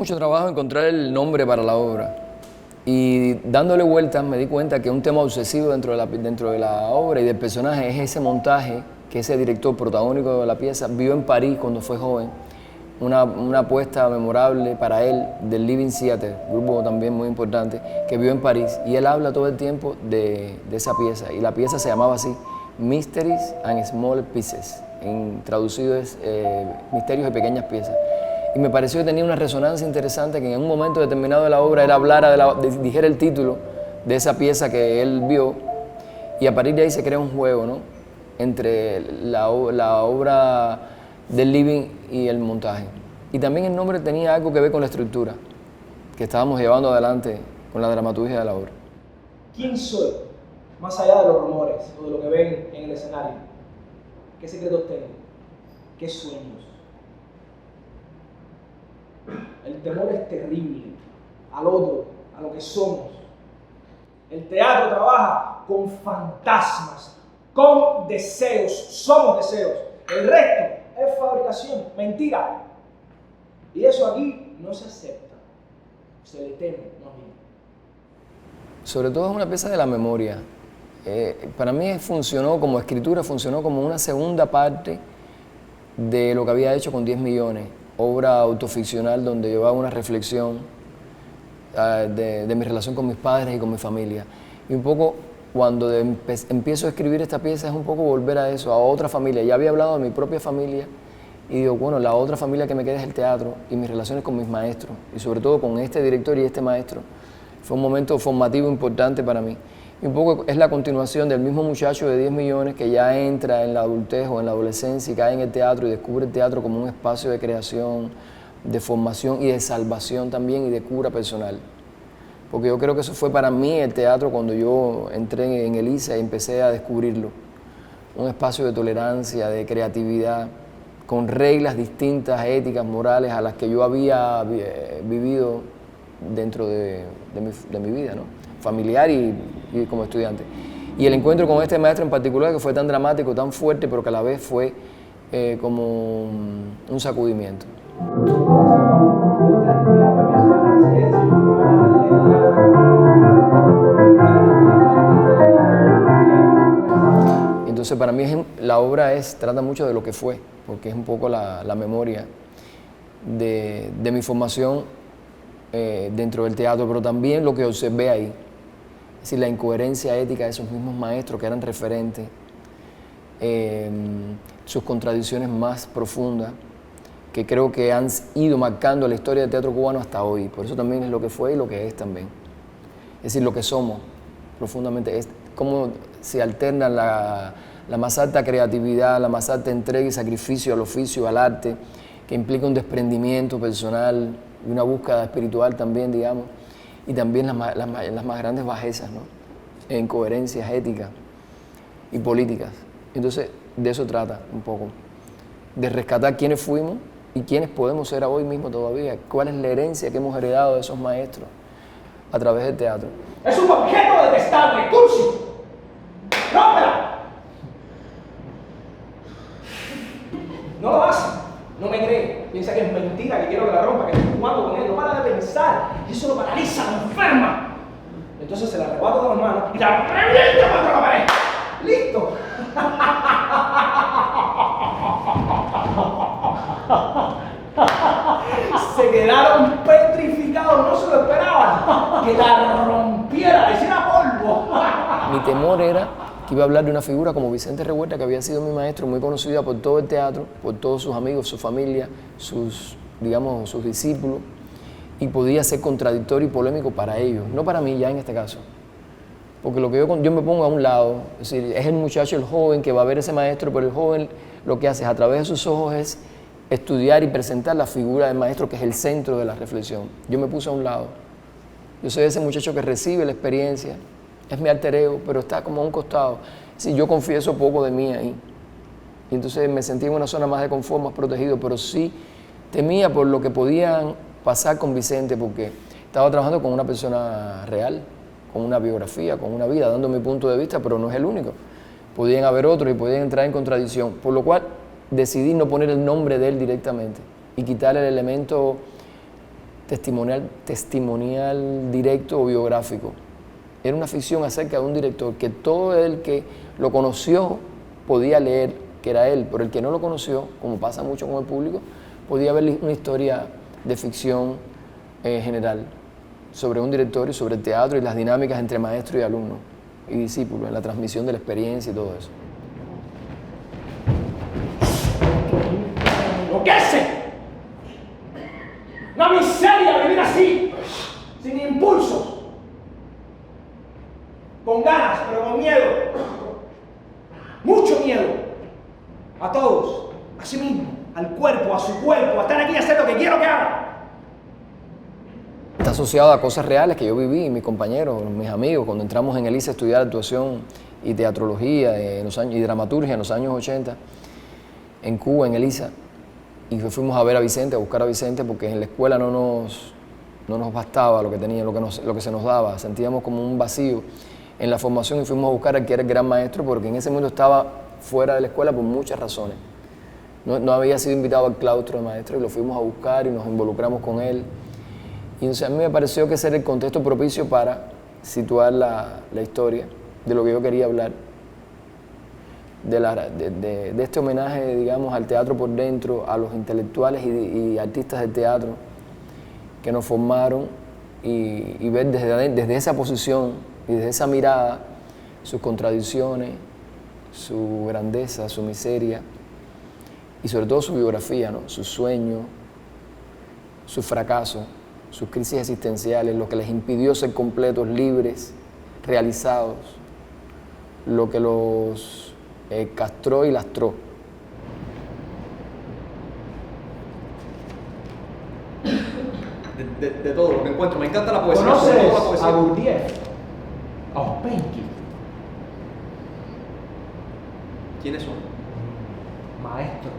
mucho trabajo encontrar el nombre para la obra. Y dándole vueltas me di cuenta que un tema obsesivo dentro de la obra y del personaje es ese montaje que ese director protagónico de la pieza vio en París cuando fue joven. Una apuesta memorable para él del Living Theatre, grupo también muy importante, que vio en París. Y él habla todo el tiempo de esa pieza. Y la pieza se llamaba así, Mysteries and Small Pieces. Traducido es Misterios de Pequeñas Piezas. Y me pareció que tenía una resonancia interesante, que en un momento determinado de la obra él hablara, dijera el título de esa pieza que él vio, y a partir de ahí se crea un juego, ¿no?, entre la obra del living y el montaje. Y también el nombre tenía algo que ver con la estructura que estábamos llevando adelante con la dramaturgia de la obra. ¿Quién soy? Más allá de los rumores o de lo que ven en el escenario. ¿Qué secretos tengo? ¿Qué sueños? El temor es terrible al otro, a lo que somos. El teatro trabaja con fantasmas, con deseos, somos deseos. El resto es fabricación, mentira. Y eso aquí no se acepta, se le teme, más bien. Sobre todo es una pieza de la memoria. Para mí funcionó como escritura, funcionó como una segunda parte de lo que había hecho con 10 millones. Obra autoficcional donde llevaba una reflexión de mi relación con mis padres y con mi familia. Y un poco cuando empiezo a escribir esta pieza es un poco volver a eso, a otra familia. Ya había hablado de mi propia familia y digo, bueno, la otra familia que me queda es el teatro y mis relaciones con mis maestros y sobre todo con este director y este maestro. Fue un momento formativo importante para mí. Y un poco es la continuación del mismo muchacho de 10 millones que ya entra en la adultez o en la adolescencia y cae en el teatro y descubre el teatro como un espacio de creación, de formación y de salvación también y de cura personal. Porque yo creo que eso fue para mí el teatro cuando yo entré en el ISA y empecé a descubrirlo. Un espacio de tolerancia, de creatividad, con reglas distintas, éticas, morales, a las que yo había vivido dentro de mi vida, ¿no?, familiar y como estudiante. Y el encuentro con este maestro en particular, que fue tan dramático, tan fuerte, pero que a la vez fue como un sacudimiento. Entonces para mí la obra trata mucho de lo que fue, porque es un poco la memoria de mi formación dentro del teatro, pero también lo que observé ahí. Es decir, la incoherencia ética de esos mismos maestros que eran referentes, sus contradicciones más profundas, que creo que han ido marcando la historia del teatro cubano hasta hoy. Por eso también es lo que fue y lo que es también. Es decir, lo que somos profundamente, es cómo se alterna la más alta creatividad, la más alta entrega y sacrificio al oficio, al arte, que implica un desprendimiento personal y una búsqueda espiritual también, digamos, y también las más grandes bajezas, ¿no?, e incoherencias éticas y políticas. Entonces, de eso trata un poco, de rescatar quiénes fuimos y quiénes podemos ser hoy mismo todavía, cuál es la herencia que hemos heredado de esos maestros a través del teatro. Es un objeto detestable, cursi. ¡Rómpela! No lo hace, no me cree, piensa que es mentira, que quiero que la rompa, que estoy jugando con él, no para de pensar, y eso lo paraliza, lo enferma. Entonces se la arrebato de las manos y la reviento contra la pared. ¡Listo! Se quedaron petrificados, no se lo esperaban, que la rompiera, la hiciera polvo. Mi temor era que iba a hablar de una figura como Vicente Revuelta, que había sido mi maestro, muy conocida por todo el teatro, por todos sus amigos, su familia, sus discípulos, y podía ser contradictorio y polémico para ellos, no para mí ya en este caso. Porque lo que yo me pongo a un lado, es decir, es el muchacho, el joven que va a ver ese maestro, pero el joven lo que hace a través de sus ojos es estudiar y presentar la figura del maestro, que es el centro de la reflexión. Yo me puse a un lado. Yo soy ese muchacho que recibe la experiencia, es mi alter ego, pero está como a un costado. Es decir, yo confieso poco de mí ahí. Y entonces me sentí en una zona más de confort, más protegido, pero sí temía por lo que podían pasar con Vicente, porque estaba trabajando con una persona real, con una biografía, con una vida, dando mi punto de vista, pero no es el único. Podían haber otros y podían entrar en contradicción, por lo cual decidí no poner el nombre de él directamente y quitar el elemento testimonial directo o biográfico. Era una ficción acerca de un director que todo el que lo conoció podía leer que era él, pero el que no lo conoció, como pasa mucho con el público, podía ver una historia de ficción general sobre un director y sobre el teatro y las dinámicas entre maestro y alumno y discípulo, en la transmisión de la experiencia y todo eso. ¡Enloquece! Una miseria vivir así, sin impulsos, con ganas, pero con miedo, mucho miedo, a todos, a sí mismo, al cuerpo, a su cuerpo, a estar aquí y hacer lo que quiero que haga. Está asociado a cosas reales que yo viví, mis compañeros, mis amigos, cuando entramos en el ICE a estudiar actuación y teatrología y dramaturgia en los años 80, en Cuba, en el ISA, y fuimos a ver a Vicente, a buscar a Vicente, porque en la escuela no nos bastaba lo que tenía, lo que se nos daba, sentíamos como un vacío en la formación y fuimos a buscar al que era el gran maestro, porque en ese momento estaba fuera de la escuela por muchas razones. No había sido invitado al claustro de maestro y lo fuimos a buscar y nos involucramos con él. Y entonces a mí me pareció que ese era el contexto propicio para situar la historia de lo que yo quería hablar, de este homenaje, digamos, al teatro por dentro, a los intelectuales y artistas del teatro que nos formaron y ver desde esa posición y desde esa mirada sus contradicciones, su grandeza, su miseria y sobre todo su biografía, ¿no? Sus sueños, sus fracasos, sus crisis existenciales, lo que les impidió ser completos, libres, realizados, lo que los castró y lastró. De todo lo que encuentro, me encanta la poesía. ¿Conoces a Gurdjieff? A Ouspensky. ¿Quiénes son? Maestros.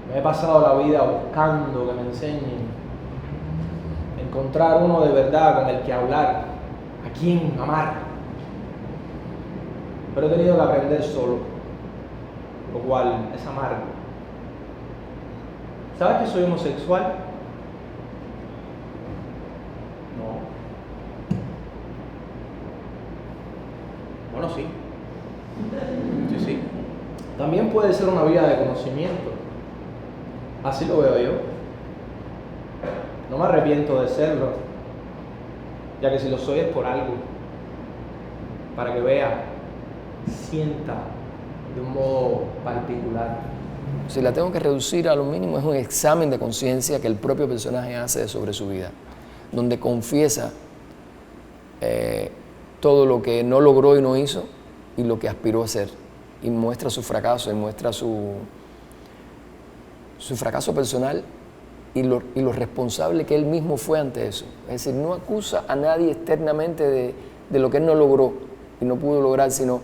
Me he pasado la vida buscando que me enseñen. Encontrar uno de verdad con el que hablar, a quien amar. Pero he tenido que aprender solo, lo cual es amargo. ¿Sabes que soy homosexual? No. Bueno, sí. Sí, sí. También puede ser una vía de conocimiento. Así lo veo yo. No me arrepiento de serlo, ya que si lo soy es por algo, para que vea, sienta de un modo particular. Si la tengo que reducir a lo mínimo, es un examen de conciencia que el propio personaje hace sobre su vida, donde confiesa todo lo que no logró y no hizo y lo que aspiró a ser, y muestra su fracaso, y muestra su fracaso personal y lo responsable que él mismo fue ante eso. Es decir, no acusa a nadie externamente de lo que él no logró y no pudo lograr, sino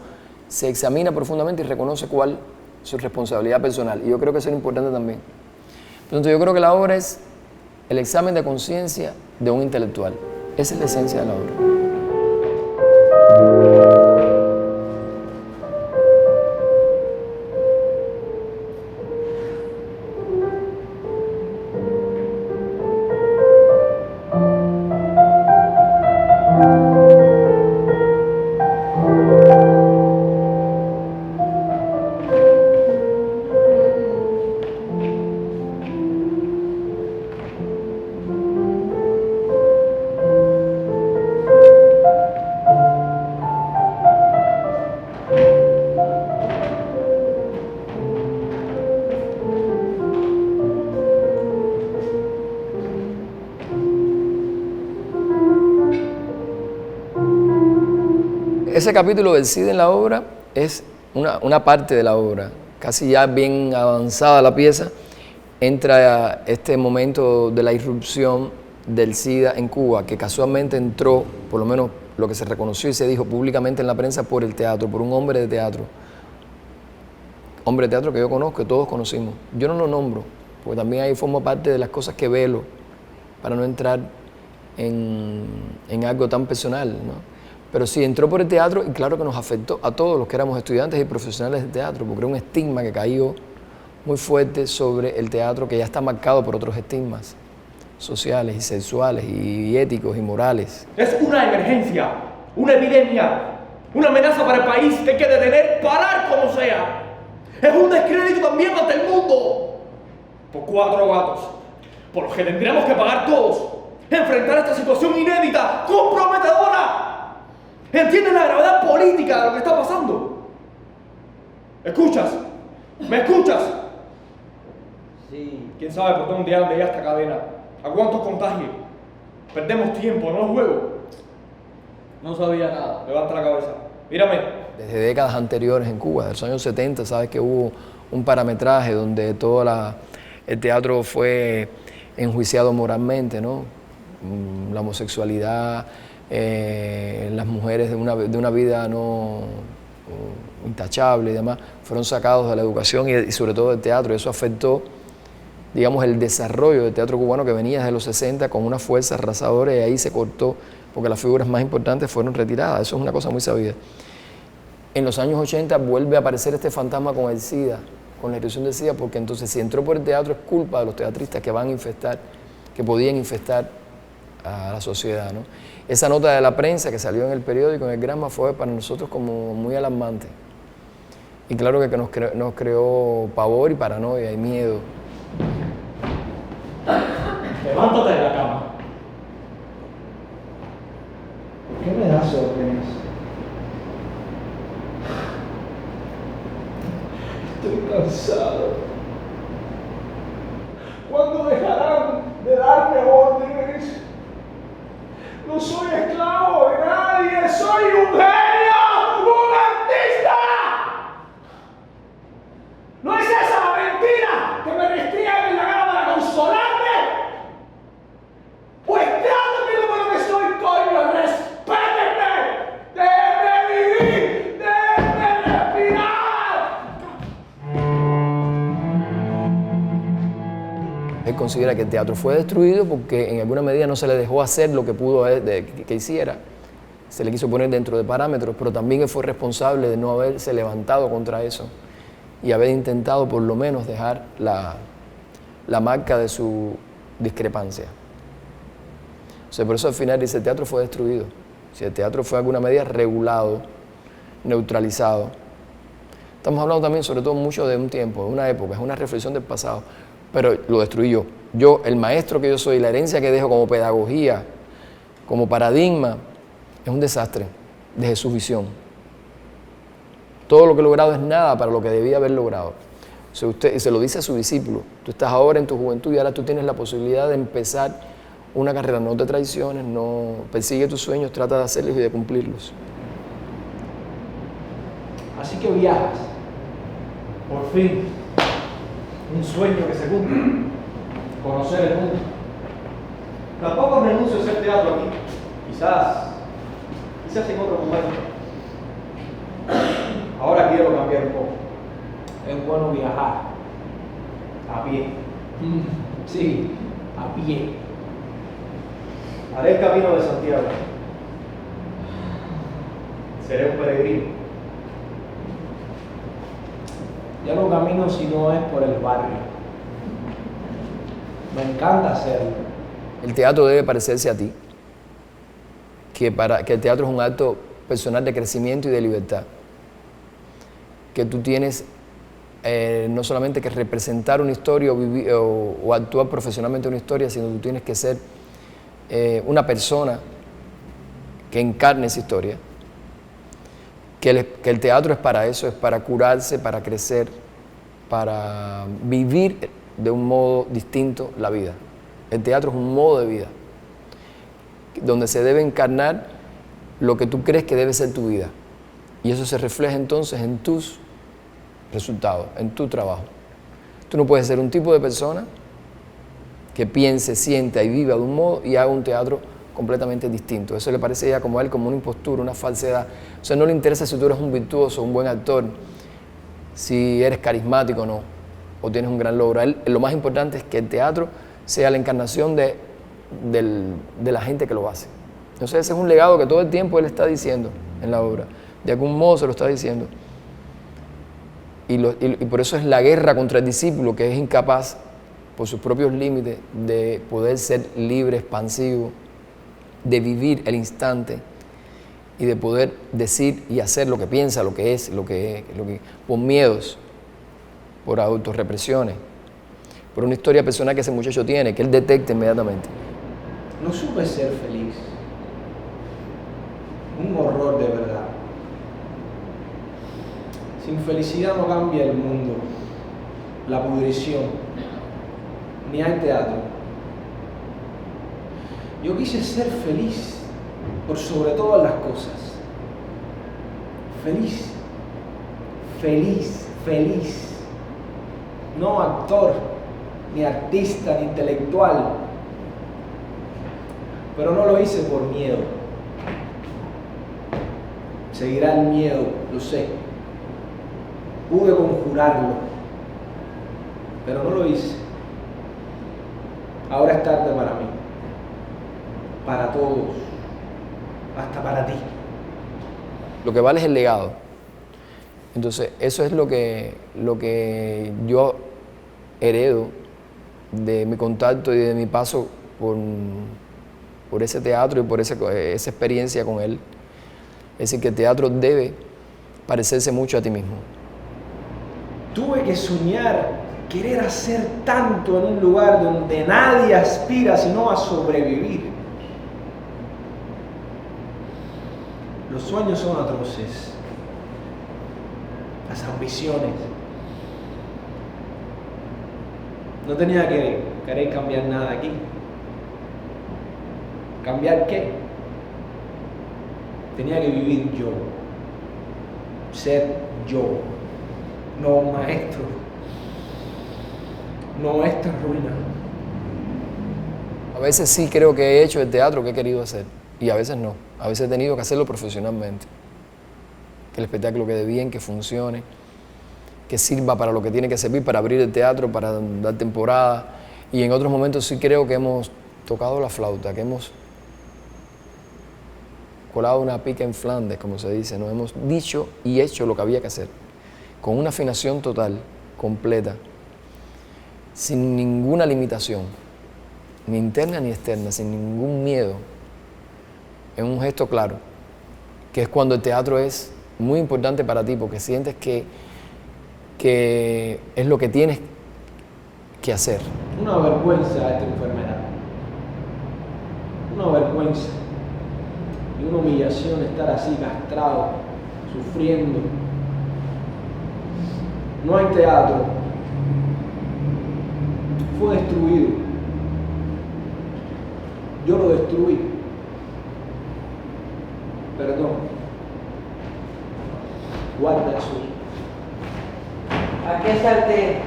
se examina profundamente y reconoce cuál es su responsabilidad personal. Y yo creo que eso es importante también. Por lo tanto, yo creo que la obra es el examen de conciencia de un intelectual. Esa es la esencia de la obra. Ese capítulo del CIDE en la obra es una parte de la obra, casi ya bien avanzada la pieza, entra este momento de la irrupción del SIDA en Cuba, que casualmente entró, por lo menos lo que se reconoció y se dijo públicamente en la prensa, por el teatro, por un hombre de teatro. Hombre de teatro que yo conozco, que todos conocimos. Yo no lo nombro, porque también ahí forma parte de las cosas que velo, para no entrar en algo tan personal, ¿no? Pero sí, entró por el teatro y claro que nos afectó a todos los que éramos estudiantes y profesionales de teatro, porque era un estigma que cayó muy fuerte sobre el teatro que ya está marcado por otros estigmas. sociales y sexuales y éticos y morales. Es una emergencia, una epidemia, una amenaza para el país que hay que detener, parar como sea. Es un descrédito también ante el mundo. Por 4 gatos, por los que tendríamos que pagar todos, enfrentar esta situación inédita, comprometedora. ¿Entiendes la gravedad política de lo que está pasando? ¿Escuchas? ¿Me escuchas? Sí. ¿Quién sabe por dónde anda ya esta cadena? ¿A cuántos contagie? Perdemos tiempo, no es juego. No sabía nada. Levanta la cabeza. Mírame. Desde décadas anteriores en Cuba, de los años 70, sabes que hubo un parametraje donde todo el teatro fue enjuiciado moralmente, ¿no? La homosexualidad, las mujeres de una vida no intachable y demás, fueron sacados de la educación y sobre todo del teatro, y eso afectó, digamos, el desarrollo del teatro cubano que venía desde los 60 con una fuerza arrasadora, y ahí se cortó porque las figuras más importantes fueron retiradas. Eso es una cosa muy sabida. En los años 80 vuelve a aparecer este fantasma con el SIDA, con la irrupción del SIDA, porque entonces si entró por el teatro es culpa de los teatristas que van a infestar, que podían infestar a la sociedad, ¿no? Esa nota de la prensa que salió en el periódico, en el Granma, fue para nosotros como muy alarmante. Y claro que nos creó pavor y paranoia y miedo. Levántate de la cama. ¿Por qué me das órdenes? Estoy cansado. ¿Cuándo dejarán de darme órdenes? No soy esclavo de nadie, soy un genio, un artista. ¿No es esa la mentira que me restringen en la cara para consolarme? Pues trátame como lo que soy, coño, respétenme, déjenme vivir, déjenme respirar. Él considera que el teatro fue destruido porque en alguna medida no se le dejó hacer lo que pudo que hiciera. Se le quiso poner dentro de parámetros, pero también él fue responsable de no haberse levantado contra eso y haber intentado por lo menos dejar la marca de su discrepancia. O sea, por eso al final dice, el teatro fue destruido. Si el teatro fue de alguna medida regulado, neutralizado. Estamos hablando también sobre todo mucho de un tiempo, de una época, es una reflexión del pasado, pero lo destruí yo. Yo, el maestro que yo soy, la herencia que dejo como pedagogía, como paradigma, es un desastre desde su visión. Todo lo que he logrado es nada para lo que debía haber logrado. O sea, usted, y se lo dice a su discípulo, tú estás ahora en tu juventud y ahora tú tienes la posibilidad de empezar una carrera, no te traiciones, no persigue tus sueños, trata de hacerlos y de cumplirlos. Así que viajas. Por fin, un sueño que se cumple. Conocer el mundo. Tampoco renuncio a hacer teatro aquí. Quizás en otro momento. Ahora quiero cambiar un poco. Es bueno viajar. A pie. Sí, a pie. Haré el camino de Santiago. Seré un peregrino. Ya no camino si no es por el barrio. Me encanta hacerlo. El teatro debe parecerse a ti, que el teatro es un acto personal de crecimiento y de libertad, que tú tienes no solamente que representar una historia o actuar profesionalmente una historia, sino tú tienes que ser una persona que encarne esa historia, que el teatro es para eso, es para curarse, para crecer, para vivir de un modo distinto la vida. El teatro es un modo de vida, donde se debe encarnar lo que tú crees que debe ser tu vida. Y eso se refleja entonces en tus resultados, en tu trabajo. Tú no puedes ser un tipo de persona que piense, sienta y viva de un modo y haga un teatro completamente distinto. Eso le parece ya como a él como una impostura, una falsedad. O sea, no le interesa si tú eres un virtuoso, un buen actor, si eres carismático o no, o tienes un gran logro. A él, lo más importante es que el teatro sea la encarnación de la gente que lo hace. Entonces ese es un legado que todo el tiempo él está diciendo en la obra. De algún modo se lo está diciendo. Y por eso es la guerra contra el discípulo que es incapaz por sus propios límites, de poder ser libre, expansivo, de vivir el instante y de poder decir y hacer lo que piensa, lo que es, por miedos, por autorrepresiones, por una historia personal que ese muchacho tiene, que él detecta inmediatamente. No supe ser feliz. Un horror de verdad. Sin felicidad no cambia el mundo, la pudrición, ni hay teatro. Yo quise ser feliz por sobre todas las cosas. Feliz, feliz, feliz. No actor, ni artista, ni intelectual. Pero no lo hice por miedo. Seguirá el miedo, lo sé. Pude conjurarlo, pero no lo hice. Ahora es tarde para mí, para todos, hasta para ti. Lo que vale es el legado. Entonces, eso es lo que yo heredo de mi contacto y de mi paso por ese teatro y por esa experiencia con él. Es decir, que el teatro debe parecerse mucho a ti mismo. Tuve que soñar, querer hacer tanto en un lugar donde nadie aspira sino a sobrevivir. Los sueños son atroces, las ambiciones. No tenía que querer cambiar nada aquí. ¿Cambiar qué? Tenía que vivir yo, ser yo. No maestro, no esta ruina. A veces sí creo que he hecho el teatro que he querido hacer y a veces no. A veces he tenido que hacerlo profesionalmente. Que el espectáculo quede bien, que funcione, que sirva para lo que tiene que servir, para abrir el teatro, para dar temporada. Y en otros momentos sí creo que hemos tocado la flauta, que hemos colado una pica en Flandes, como se dice, ¿no? Hemos dicho y hecho lo que había que hacer, con una afinación total, completa, sin ninguna limitación, ni interna ni externa, sin ningún miedo, en un gesto claro, que es cuando el teatro es muy importante para ti, porque sientes que es lo que tienes que hacer. Una vergüenza esta enfermedad, una vergüenza y una humillación estar así castrado, sufriendo. No hay teatro. Fue destruido. Yo lo destruí. Perdón. Guarda eso. ¿A qué salte?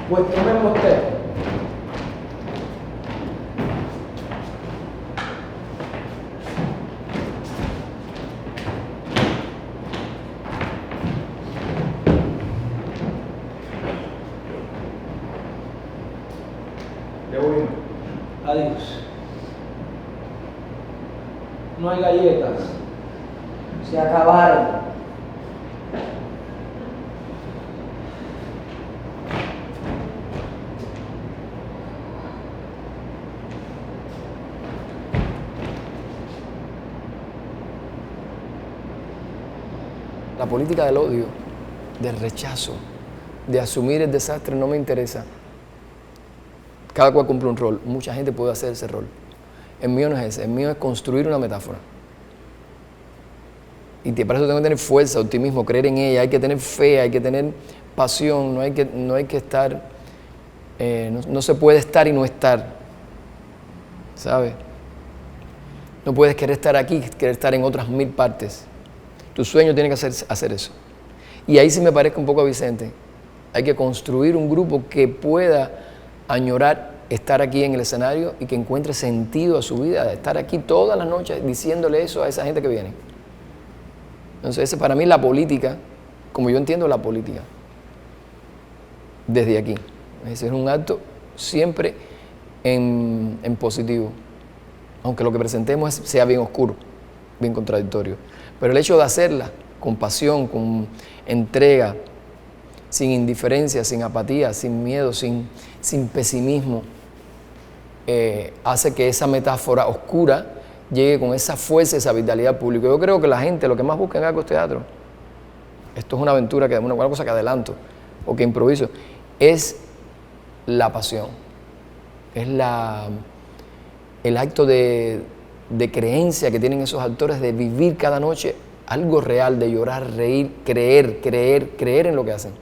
Pues tomemos té. Adiós. No hay galletas. Se acabaron. La política del odio, del rechazo, de asumir el desastre no me interesa. Cada cual cumple un rol. Mucha gente puede hacer ese rol. El mío no es ese. El mío es construir una metáfora. Y para eso tengo que tener fuerza, optimismo, creer en ella. Hay que tener fe, hay que tener pasión. No hay que estar... no se puede estar y no estar. ¿Sabes? No puedes querer estar aquí, querer estar en otras 1000 partes. Tu sueño tiene que hacer eso. Y ahí sí me parezco un poco a Vicente. Hay que construir un grupo que pueda añorar estar aquí en el escenario y que encuentre sentido a su vida, de estar aquí todas las noches diciéndole eso a esa gente que viene. Entonces, esa para mí es la política, como yo entiendo la política, desde aquí. Es decir, es un acto siempre en positivo, aunque lo que presentemos sea bien oscuro, bien contradictorio. Pero el hecho de hacerla con pasión, con entrega, sin indiferencia, sin apatía, sin miedo, sin pesimismo, hace que esa metáfora oscura llegue con esa fuerza, esa vitalidad pública. Yo creo que la gente lo que más busca en Arcos Teatro, esto es una aventura, una cosa que adelanto o que improviso, es la pasión, es el acto de creencia que tienen esos actores de vivir cada noche algo real, de llorar, reír, creer en lo que hacen.